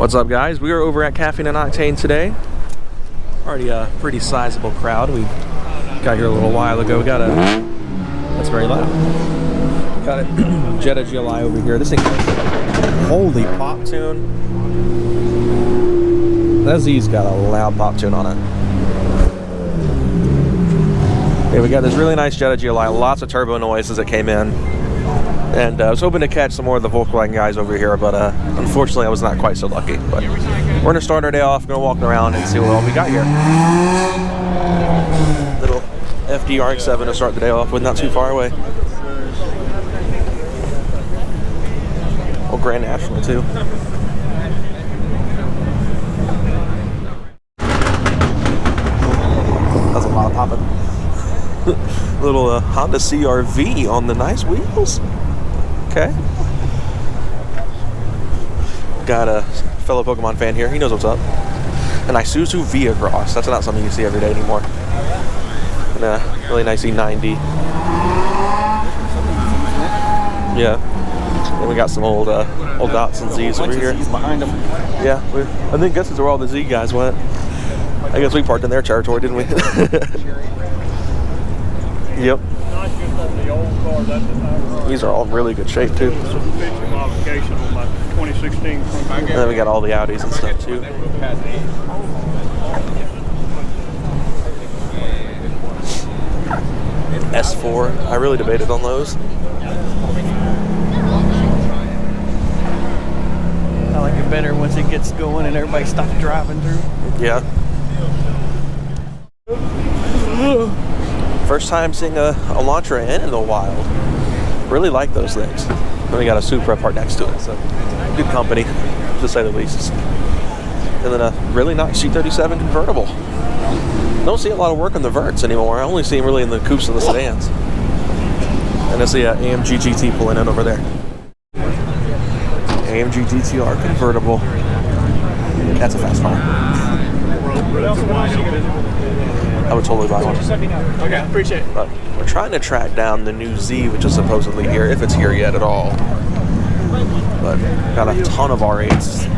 What's up, guys? We are over at Caffeine and Octane today. Already a pretty sizable crowd. We got here a little while ago. We got a... That's very loud. Got a Jetta GLI over here. This thing... Holy pop tune. That Z's got a loud pop tune on it. Yeah, we got this really nice Jetta GLI. Lots of turbo noise as it came in. And I was hoping to catch some more of the Volkswagen guys over here, but unfortunately I was not quite so lucky. But we're going to start our day off, going to walk around and see what all we got here. Little FD RX7 to start the day off with, not too far away. Oh, Grand National too. That's a lot of popping. Little Honda CR-V on the nice wheels. Okay. Got a fellow Pokemon fan here. He knows what's up. An Isuzu Via-Cross. That's not something you see every day anymore. And a really nice E90. Yeah. Then we got some old Adamson Z's over here. Behind them. Yeah. I think this is where all the Z guys went. I guess we parked in their territory, didn't we? Yep. These are all in really good shape too. And then we got all the Audis and stuff too. S4. I really debated on those. I like it better once it gets going and everybody stops driving through. Yeah. First time seeing a Elantra in the wild. Really like those things. Then we got a Supra parked next to it, so good company, to say the least. And then a really nice C37 convertible. Don't see a lot of work on the verts anymore. I only see them really in the coupes and the sedans. And I see a AMG GT pulling in over there. AMG GTR convertible. That's a fast car. I would totally buy one. Okay, appreciate it. But we're trying to track down the new Z, which is supposedly here, if it's here yet at all. But got a ton of R8s.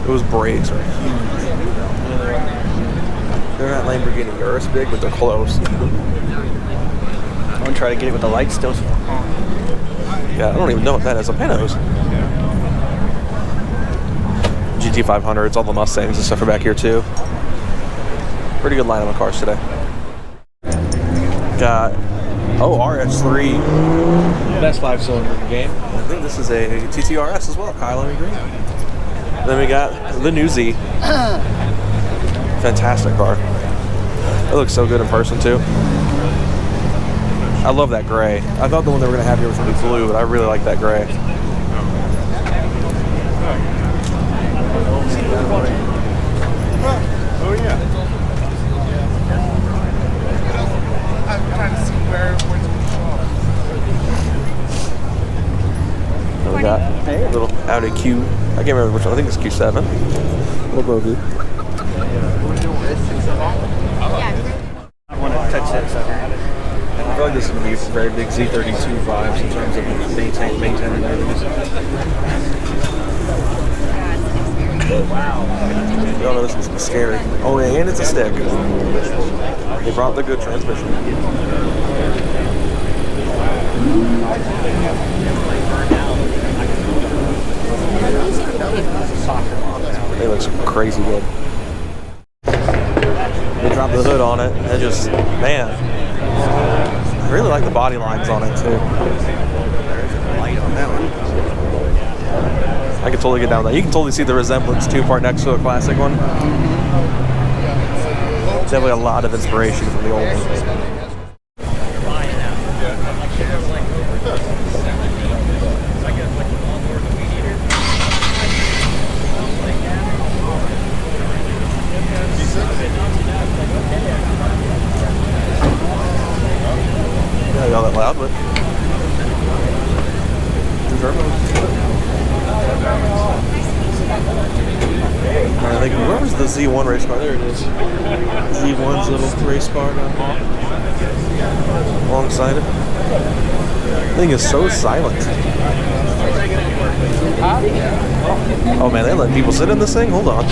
Those brakes are huge. They're not Lamborghini Urus big, but they're close. I'm gonna try to get it with the lights still. Yeah, I don't even know what that is. A Panos. GT500s, all the Mustangs and stuff are back here too. Pretty good lineup of cars today. Got RS3, best 5-cylinder in the game. I think this is a TTRS as well, Kyle and Green. Then we got the new Z. Fantastic car. It looks so good in person too. I love that gray. I thought the one they were going to have here was going to be blue, but I really like that gray. Oh yeah. I'm trying to see where We got a little Audi Q. I can't remember which one. I think it's Q7. Little Grogu. I want to touch that stuff. I feel like this is going to be very big Z32 vibes in terms of maintaining everything. Wow. Oh no, this is scary. Oh yeah, and it's a stick. They brought the good transmission. It looks crazy good. They dropped the hood on it and just, man. I really like the body lines on it too. Light on that one. I can totally get down with that. You can totally see the resemblance too, part next to a classic one. Definitely a lot of inspiration from the old one. Yeah, all that loud, but two turbos. I Like, where was the Z1 race car? There it is. Z1's little race car down here. Alongside it. The thing is so silent. Oh man, they let people sit in this thing? Hold on.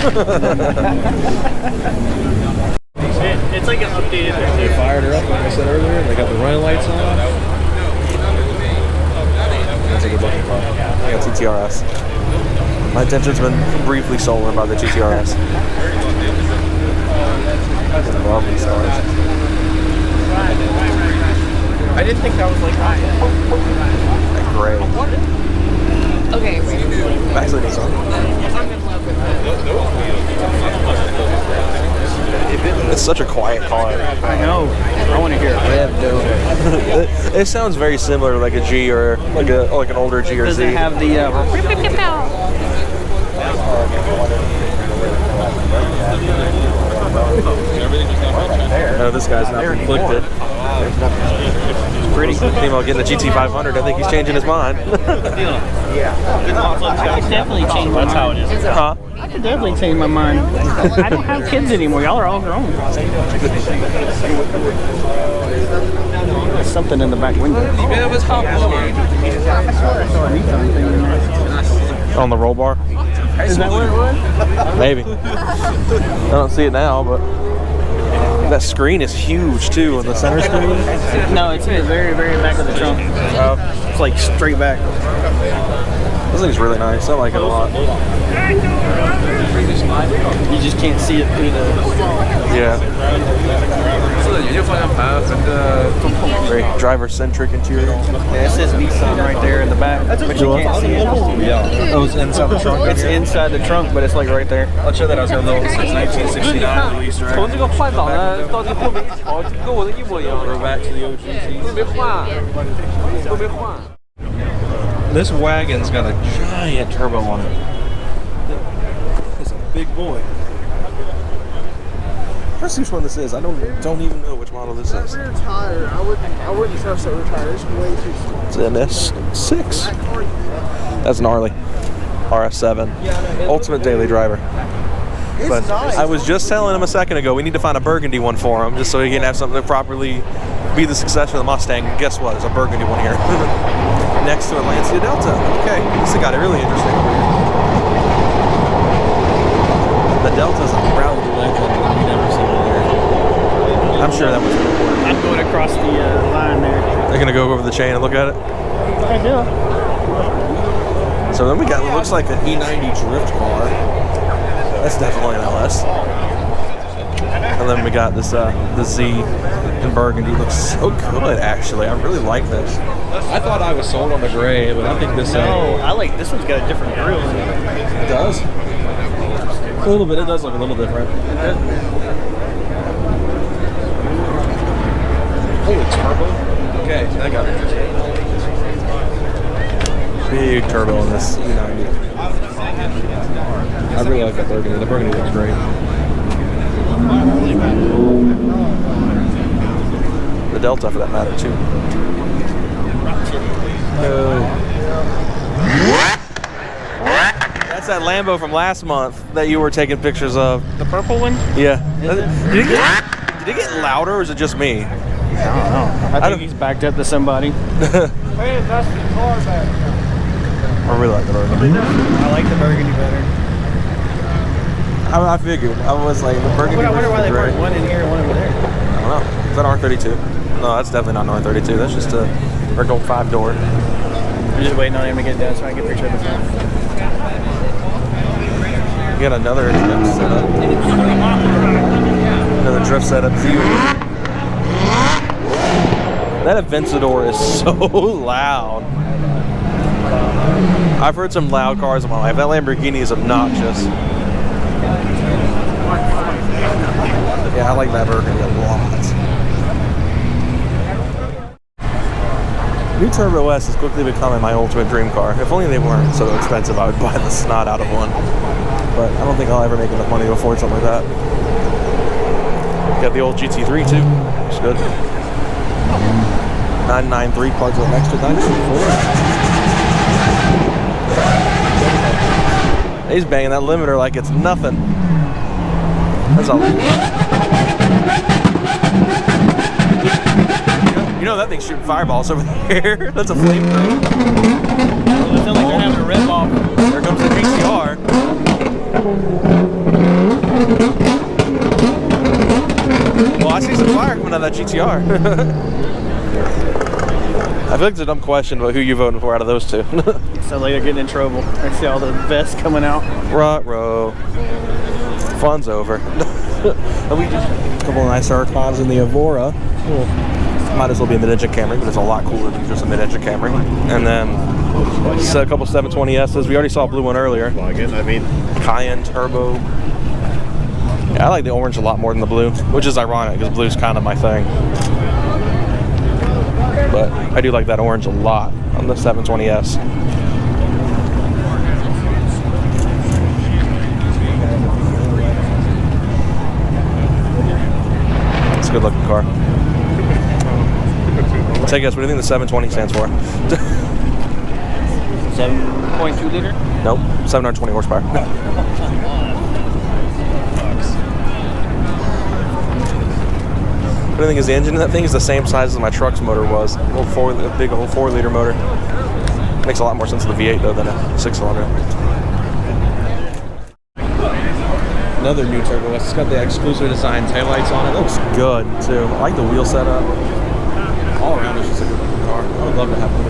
It's like an updated. They fired her up, like I said earlier. They got the running lights on. That's a good looking car. I got TTRS. My attention's been briefly stolen by the GTRS. I love these cars. I didn't think that was like Like gray. Okay, wait. Back to the Nissan. I'm in love with that. It's such a quiet car. I know. I want to hear it rev though. It sounds very similar to like a G or like an older G or Does Z. it have the No, this guy's not conflicted. pretty? Thinking about getting the GT500. I think he's changing his mind. I could definitely change my mind. That's how it is. Huh? I could definitely change my mind. I don't have kids anymore. Y'all are all grown. There's something in the back window. I swear I saw a Nissan thing in there. On the roll bar? Is that what it was? Maybe. I don't see it now, but that screen is huge too. In the center screen. No, it's in the very, very back of the trunk. It's like straight back. This thing's really nice. I like it a lot. You just can't see it through the... Yeah. Very driver-centric interior. Yeah, it says Nissan right there in the back. But you can't see it. Yeah. Oh, it's inside the trunk. It's inside the trunk, but it's like right there. I'll show that. I was going to know. It's 1969 released, right? 从这个换挡呢，到这后面一调，就跟我的一模一样。 Go back to the OGC. 都没换，都没换。 This wagon's got a giant turbo on it. It's a big boy. Let's see which one this is. I don't even know which model this is. Rear tire, I wouldn't trust that rear tire. It's way too small. It's an S6. That's gnarly. RS7. Ultimate daily driver. But nice. I was just telling him a second ago, we need to find a burgundy one for him, just so he can have something to properly be the successor of the Mustang. Guess what? There's a burgundy one here. Next to a Lancia Delta. Okay, this got it really interesting. The Delta's a proud legend. You never seen it there. I'm sure that was important. I'm going across the line there. They're gonna go over the chain and look at it. I do. So then we got what looks like an E90 drift car. That's definitely an LS. And then we got this the Z in burgundy. Looks so good, actually. I really like this. I thought I was sold on the gray, but I think this. No, I like this one's got a different grill in it. It does. A little bit. It does look a little different. Holy turbo. Okay, that got interesting. Big turbo in this E90. I really like that burgundy. The burgundy looks great. The Delta, for that matter, too. That's that Lambo from last month that you were taking pictures of. The purple one? Yeah. Did it get louder, or is it just me? I don't know. I think he's backed up to somebody. Hey, that's the car back. I really like the burgundy. I like the burgundy better. I figured. I was like, the burgundy. I wonder why they great. put one in here and one over there. I don't know. Is that R32? No, that's definitely not an R32. That's just a regular 5-door. I'm just waiting on him to get done so I can get a picture of the front. You got another drift setup. Another drift setup. That Aventador is so loud. I've heard some loud cars in my life. That Lamborghini is obnoxious. Yeah, I like that burgundy a lot. New Turbo S is quickly becoming my ultimate dream car. If only they weren't so expensive, I would buy the snot out of one. But I don't think I'll ever make enough money to afford something like that. Got the old GT3 too. It's good. 993 plugs with an extra 924. He's banging that limiter like it's nothing. That's all. You know that thing's shooting fireballs over there. That's a flamethrower. It sounds like they're having a rip off. There comes the GTR. Well, I see some fire coming out of that GTR. I feel like it's a dumb question about who you voting for out of those two. Sounds like they're getting in trouble. I see all the vests coming out. Ruh-roh. Fun's over. And we just a couple of nice cars in the Evora. Well, might as well be a mid-engine Camry, but it's a lot cooler than just a mid-engine Camry. And then a couple 720S's. We already saw a blue one earlier. I mean, Cayenne Turbo. Yeah, I like the orange a lot more than the blue, which is ironic because blue's kind of my thing. But I do like that orange a lot on the 720S. It's a good looking car. Take a guess, what do you think the 720 stands for? 7.2 liter? Nope, 720 horsepower. What do you think is the engine? That thing is the same size as my truck's motor was. A big old 4-liter motor. Makes a lot more sense with the V8 though than a 6-cylinder. Another new Turbo S. It's got the exclusive design taillights on it. It looks good too. I like the wheel setup. All around it's just a good looking car. I would love to have one.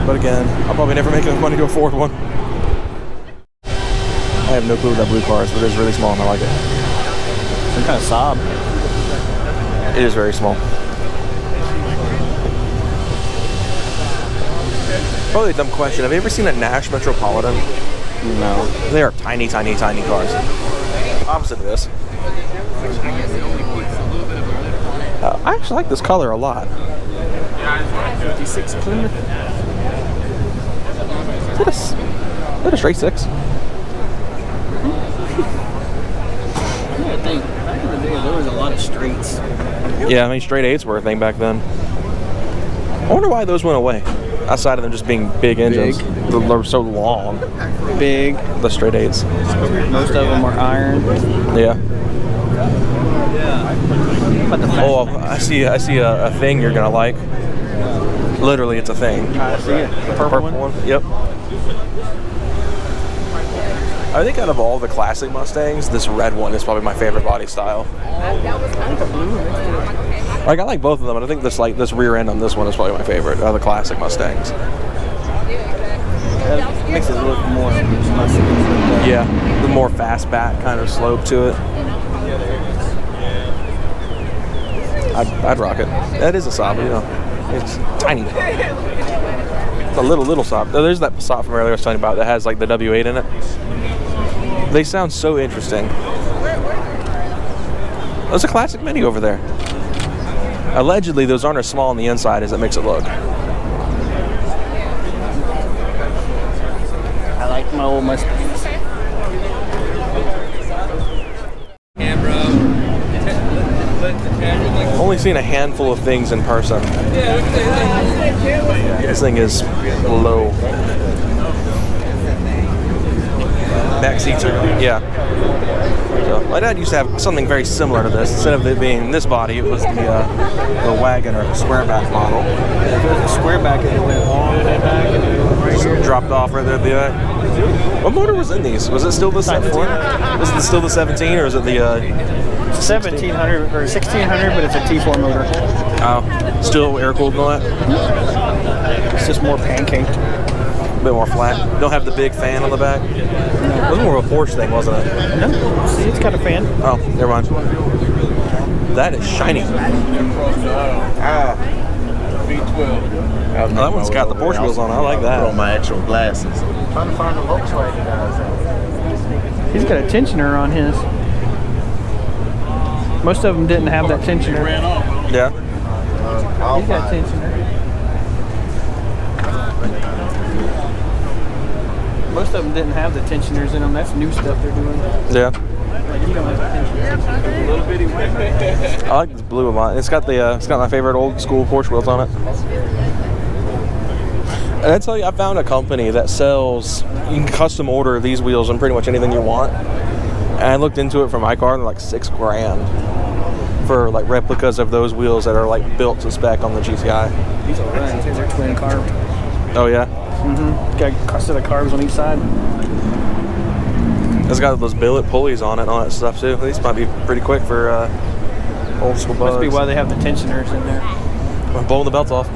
But again, I'll probably never make enough money to afford one. I have no clue what that blue car is, but it's really small and I like it. Some kind of Saab. It is very small. Probably a dumb question. Have you ever seen a Nash Metropolitan? No. They are tiny, tiny, tiny cars. Opposite of this. I actually like this color a lot. 56 Plymouth. Is that a straight 6? I think back in the day there was a lot of straights. Yeah, I mean straight 8s were a thing back then. I wonder why those went away. Outside of them just being big engines. They're so long. Big. The straight 8s. Most of them are iron. Yeah. But the Oh, I see a thing you're gonna like. Literally, it's a thing. I see it. The purple one? Yep. I think out of all the classic Mustangs, this red one is probably my favorite body style. Like I like both of them, and I think this rear end on this one is probably my favorite of the classic Mustangs. That makes it look more Mustang. Yeah, the more fastback kind of slope to it. I'd rock it. That is a Saab, you know. It's tiny. It's a little Saab. There's that Saab from earlier I was talking about that has like the W8 in it. They sound so interesting. There's a classic Mini over there. Allegedly, those aren't as small on the inside as it makes it look. I like my old Mustangs. I've only seen a handful of things in person. This thing is low. Back seats are, yeah. So my dad used to have something very similar to this. Instead of it being this body, it was the wagon or the squareback model. If it was a squareback, it went all the way back and it went right here. Dropped off right there at the back. What motor was in these? Was it still the 17? Was it still the 17 or is it the 1700 or 1600, but it's a T4 motor. Oh, still air cooled and all that? It's just more pancaked. A bit more flat. Don't have the big fan on the back. It was more of a Porsche thing, wasn't it? No, see, it's got a fan. Oh, never mind. That is shiny. Oh, that one's got the Porsche wheels on. I like that. Put on my actual glasses. Trying to find the Volkswagen guys. He's got a tensioner on his. Most of them didn't have that tensioner. Yeah. He's got a tensioner. Most of them didn't have the tensioners in them. That's new stuff they're doing. Yeah. Like you don't have the tensioners. Little bitty one. I like this blue a lot. It's got my favorite old school Porsche wheels on it. And I tell you, I found a company that sells, you can custom order these wheels on pretty much anything you want. And I looked into it for my car, and they're like $6 grand for like replicas of those wheels that are like built to spec on the GTI. These are right. These are twin carbed. Oh yeah. Got a set of carbs on each side. It's got those billet pulleys on it and all that stuff too. These might be pretty quick for old school bugs. Must be why they have the tensioners in there. I'm blowing the belts off.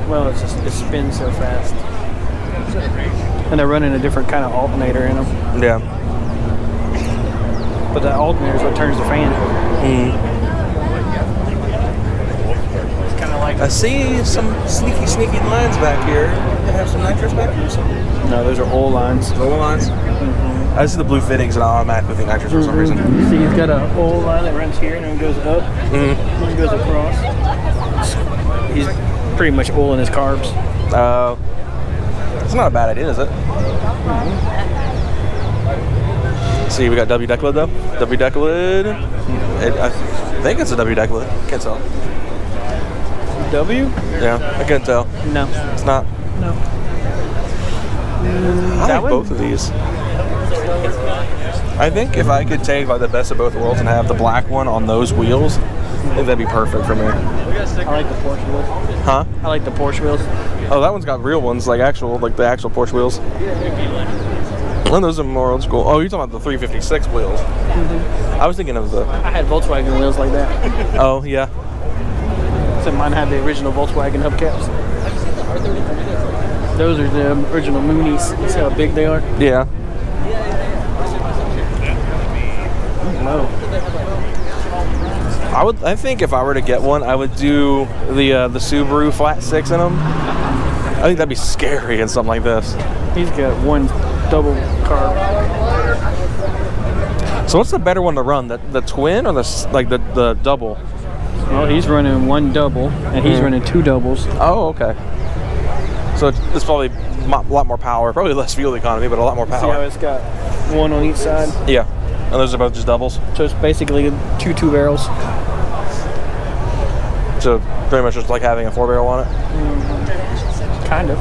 Well, it's just it spins so fast. And they're running a different kind of alternator in them. Yeah. But that alternator is what turns the fan. It's kind of like... I see some sneaky lines back here. They have some nitrous back here or something? No, those are oil lines. Oil lines? I see the blue fittings and I automatically think nitrous for some reason. You see, he's got a oil line that runs here and then goes up. And then goes across. He's pretty much oiling his carbs. It's not a bad idea, is it? See, we got W deck lid though. W deck lid. I think it's a W deck lid. Can't tell. W? Yeah, I can't tell. No. It's not. No. I like both of these. I think if I could take like the best of both worlds and have the black one on those wheels, I think that'd be perfect for me. I like the Porsche wheels. Huh? I like the Porsche wheels. Oh, that one's got real ones, like the actual Porsche wheels. Well, those are more old school. Oh, you're talking about the 356 wheels. I was thinking of the... I had Volkswagen wheels like that. Oh, yeah. So mine had the original Volkswagen hubcaps. Those are the original Moonies. You see how big they are? Yeah. No. I think if I were to get one, I would do the Subaru flat six in them. I think that'd be scary in something like this. He's got one double carb. So what's the better one to run? The twin or the double? Well, he's running one double and he's running two doubles. Oh, okay. So it's probably a lot more power, probably less fuel economy, but a lot more power. See how it's got one on each side? Yeah. And those are both just doubles? So it's basically two barrels. So pretty much just like having a 4-barrel on it? Kind of.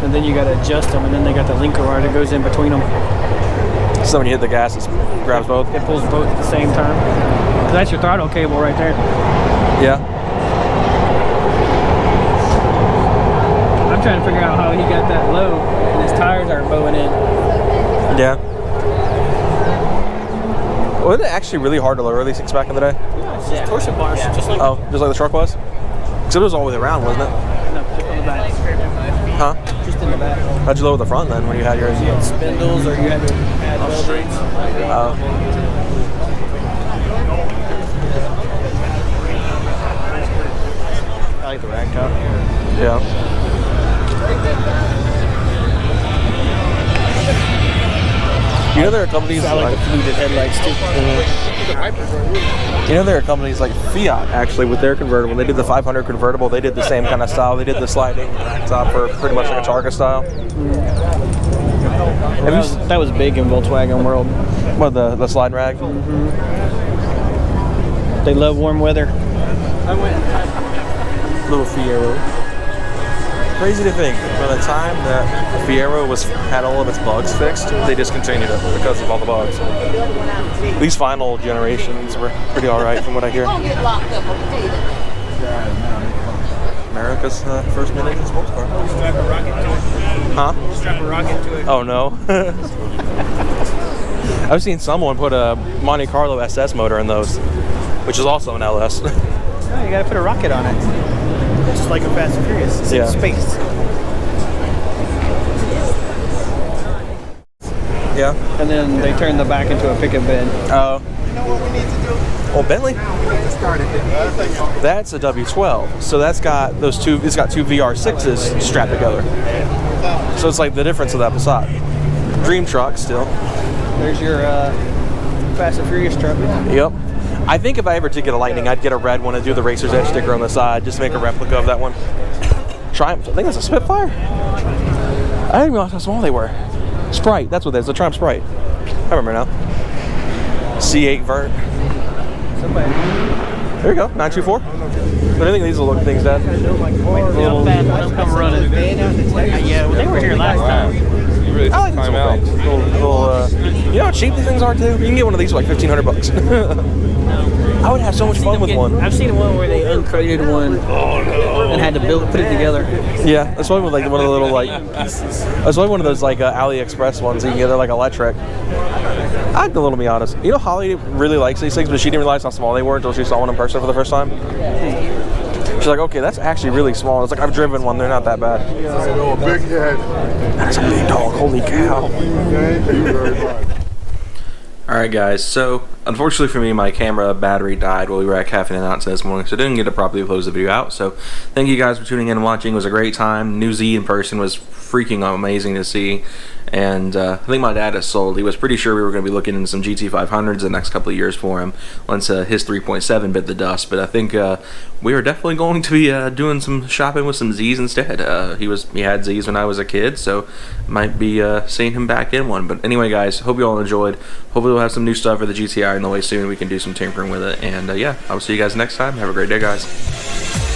And then you got to adjust them, and then they got the linker wire that goes in between them. So when you hit the gas, it grabs both? It pulls both at the same time. That's your throttle cable right there. Yeah. I'm trying to figure out how he got that low, and his tires aren't bowing in. Yeah. Wasn't it actually really hard to lower these things back in the day? It's just torsion bars, just like just like the truck was? Except it was all the way around, wasn't it? no, just on the back. Huh? Just in the back. How'd you lower the front then when you had yours? You had spindles, or you had to add wheel drains. I like the rag top. Yeah. You know there are companies I like the fluted headlights too. You know there are companies like Fiat actually with their convertible. They did the 500 convertible. They did the same kind of style. They did the sliding top for pretty much like a Targa style. That was big in Volkswagen world. What, the slide rag? They love warm weather. Little Fiero. Crazy to think, by the time that Fiero had all of its bugs fixed, they discontinued it because of all the bugs. These final generations were pretty alright from what I hear. America's first mid-engine sports car. Strap a rocket to it. Huh? Strap a rocket to it. Oh no. I've seen someone put a Monte Carlo SS motor in those, which is also an LS. No, you gotta put a rocket on it. Just like a Fast and Furious. It's in space. Yeah. And then they turn the back into a pickup bed. Oh. You know what we need to do? Well, Bentley. That's a W12. So that's got those two. It's got two VR6s strapped together. So it's like the difference of that Passat. Dream truck still. There's your Fast and Furious truck. Yep. I think if I ever did get a Lightning, I'd get a red one and do the Racer's Edge sticker on the side, just to make a replica of that one. Triumph, I think that's a Spitfire. I didn't realize how small they were. Sprite, that's what it is, the Triumph Sprite. I remember now. C8 vert. There you go, 924. But I think these will look things that. Come running. Yeah, well, they were here last time. I like the these little things. You know how cheap these things are too? You can get one of these for like 1,500 bucks. I would have so much fun with one. I've seen one where they uncrated one and had to put it together. Yeah, that's probably like one of the little like. That's probably one of those like AliExpress ones you can get. They're like electric. I'm a little be honest. You know, Holly really likes these things, but she didn't realize how small they were until she saw one in person for the first time. She's like, okay, that's actually really small. It's like, I've driven one. They're not that bad. Big head. That's a big dog. Holy cow. Thank you very much. Alright guys, so unfortunately for me, my camera battery died while we were at Caffeine and Octane this morning, so I didn't get to properly close the video out. So thank you guys for tuning in and watching. It was a great time. New Z in person was freaking amazing to see. And I think my dad has sold. He was pretty sure we were going to be looking into some GT500s the next couple of years for him once his 3.7 bit the dust. But I think we are definitely going to be doing some shopping with some Zs instead. He had Zs when I was a kid, so might be seeing him back in one. But anyway, guys, hope you all enjoyed. Hopefully we'll have some new stuff for the GTI in the way soon. We can do some tinkering with it. And yeah, I will see you guys next time. Have a great day, guys.